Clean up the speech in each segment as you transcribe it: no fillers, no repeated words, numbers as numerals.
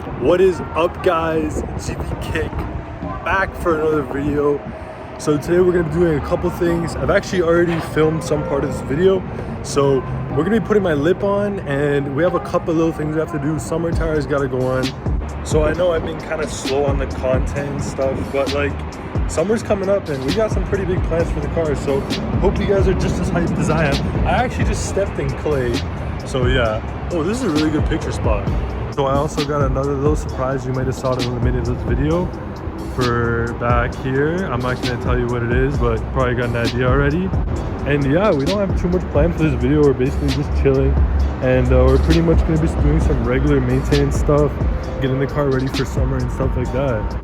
What is up, guys? GP Kick back for another video. So today we're gonna be doing a couple things. I've actually already filmed some part of this video, so we're gonna be putting my lip on, and we have a couple little things we have to do. Summer tires gotta go on. So I know I've been kind of slow on the content and stuff, but like summer's coming up and we got some pretty big plans for the car. So hope you guys are just as hyped as I am. I actually just stepped in clay, so yeah. Oh, this is a really good picture spot. So I also got another little surprise. You might have saw it in the middle of this video for back here. I'm not gonna tell you what it is, but probably got an idea already. And yeah, we don't have too much planned for this video. We're basically just chilling, and we're pretty much gonna be doing some regular maintenance stuff, getting the car ready for summer and stuff like that.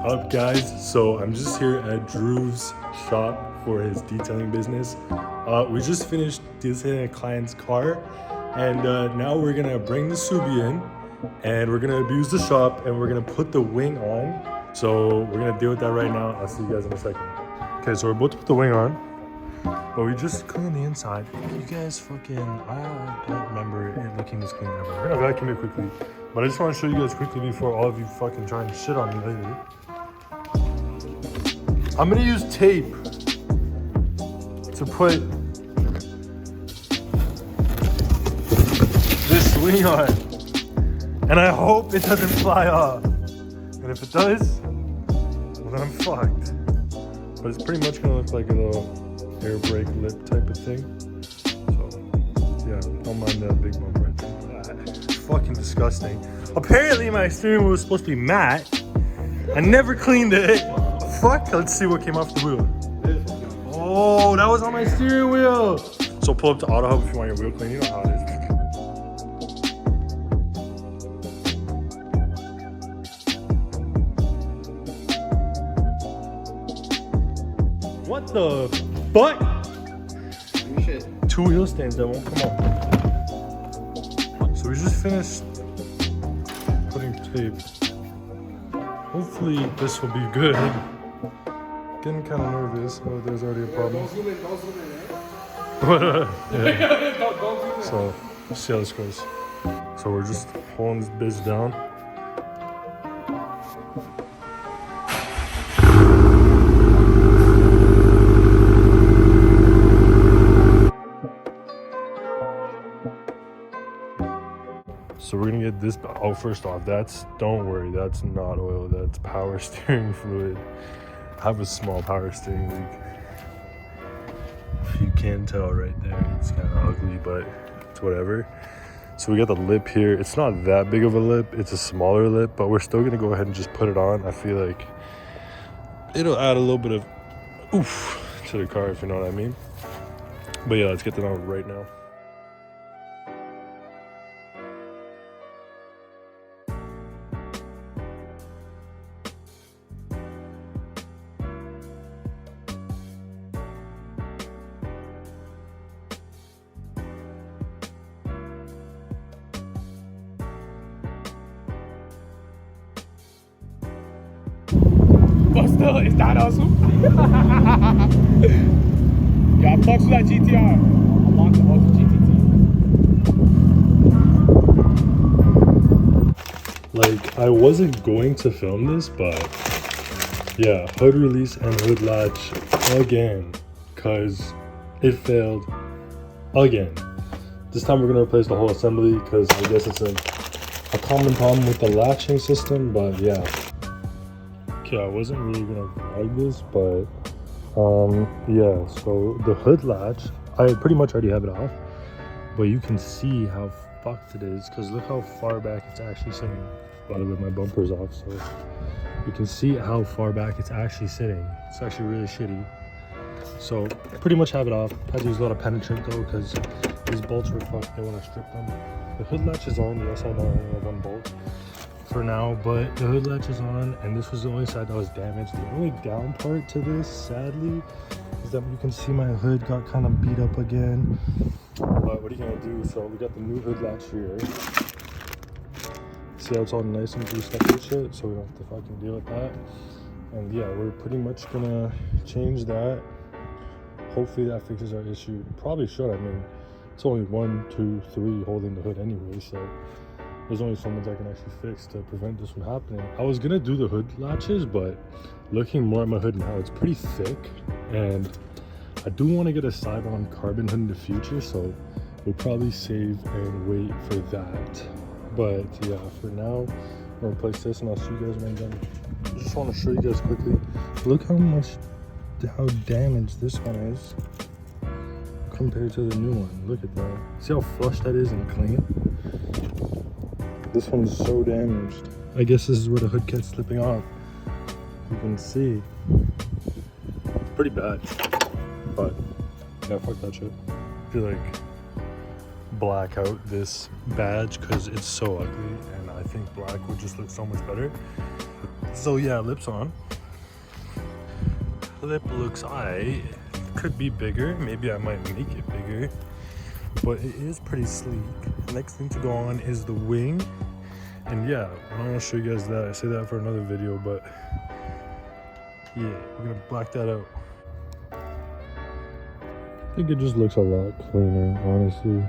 Up, guys, so I'm just here at Drew's shop for his detailing business. We just finished detailing a client's car, and now we're gonna bring the Subi in and we're gonna abuse the shop and we're gonna put the wing on. So we're gonna deal with that right now. I'll see you guys in a second. Okay, so we're about to put the wing on, but we just cleaned the inside. You guys fucking, I don't remember it looking this clean ever. We're gonna vacuum it quickly, but I just want to show you guys quickly before all of you fucking try and shit on me later. I'm gonna use tape to put this wing on, and I hope it doesn't fly off. And if it does, well, then I'm fucked. But it's pretty much gonna look like a little air brake lip type of thing. So yeah, don't mind that big bump right there. It's fucking disgusting. Apparently my steering wheel was supposed to be matte. I never cleaned it. Fuck, let's see what came off the wheel. Oh, that was on my steering wheel. So pull up to Auto Hub if you want your wheel clean. You know how it is. What the fuck? Shit. 2 wheel stands that won't come off. So we just finished putting tape. Hopefully this will be good. Getting kind of nervous. Oh, there's already a problem. Don't zoom in, Yeah. don't zoom in. So let's see how this goes. So we're just holding this bitch down. So we're gonna get this. Oh, first off, don't worry, that's not oil, that's power steering fluid. I have a small power steering leak. If you can tell right there, it's kind of ugly, but it's whatever. So we got the lip here. It's not that big of a lip, it's a smaller lip, but we're still gonna go ahead and just put it on. I feel like it'll add a little bit of oof to the car, if you know what I mean. But yeah, let's get that on right now. Buster, is that awesome? Yeah, talk to that GTR. I want the auto GTT. Like, I wasn't going to film this, but yeah, hood release and hood latch again, cause it failed again. This time we're gonna replace the whole assembly, cause I guess it's a common problem with the latching system, but yeah. Okay, I wasn't really gonna vlog this, but yeah, so the hood latch, I pretty much already have it off, but you can see how fucked it is, because look how far back it's actually sitting. By the way, my bumper's off, so you can see how far back it's actually sitting. It's actually really shitty. So pretty much have it off. I had to use a lot of penetrant though, because these bolts were fucked. They want to strip them. The hood latch is on. Yes, I know I only have one bolt for now, but the hood latch is on, and this was the only side that was damaged. The only down part to this, sadly, is that you can see my hood got kind of beat up again. But what are you gonna do? So we got the new hood latch here. See how it's all nice and greased up and shit, so we don't have to fucking deal with that. And yeah, we're pretty much gonna change that. Hopefully that fixes our issue. Probably should. I mean, it's only 1, 2, 3 holding the hood anyway, so there's only so much I can actually fix to prevent this from happening. I was gonna do the hood latches, but looking more at my hood now, it's pretty thick, and I do want to get a side-on carbon hood in the future, so we'll probably save and wait for that. But yeah, for now, I'm gonna replace this, and I'll see you guys when I'm done. I just want to show you guys quickly. Look how damaged this one is compared to the new one. Look at that. See how flush that is and clean? This one's so damaged. I guess this is where the hood kept slipping off. You can see. Pretty bad. But yeah, fuck that shit. I feel like black out this badge because it's so ugly, and I think black would just look so much better. So yeah, lips on. Lip looks alright. Could be bigger. Maybe I might make it bigger, but it is pretty sleek. Next thing to go on is the wing, and yeah, I'm not gonna show you guys that. I say that for another video, but yeah, we're gonna black that out. I think it just looks a lot cleaner, honestly.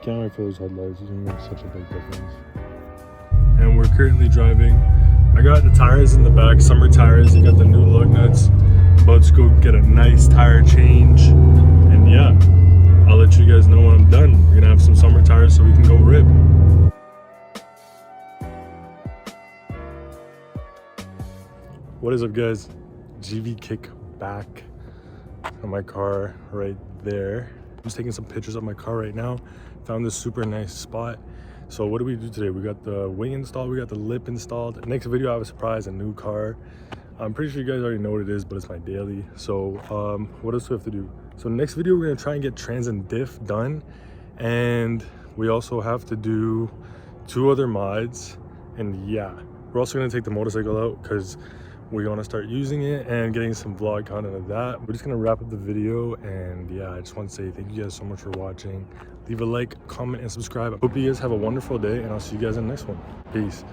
Can't wait for those headlights. It's gonna make such a big difference. And we're currently driving. I got the tires in the back, summer tires. You got the new lug nuts. About to go get a nice tire change. And yeah, I'll let you guys know when I'm done. We're gonna have some summer tires so we can go rip. What is up, guys? GV Kick back on my car right there. I'm just taking some pictures of my car right now. Found this super nice spot. So what do we do today? We got the wing installed, we got the lip installed. Next video I have a surprise, a new car. I'm pretty sure you guys already know what it is, but it's my daily. So what else do we have to do? So next video we're gonna try and get trans and diff done, and we also have to do 2 other mods. And yeah, we're also gonna take the motorcycle out because we want to start using it and getting some vlog content of that. We're just gonna wrap up the video, and yeah, I just want to say thank you guys so much for watching. Leave a like, comment, and subscribe. I hope you guys have a wonderful day, and I'll see you guys in the next one. Peace.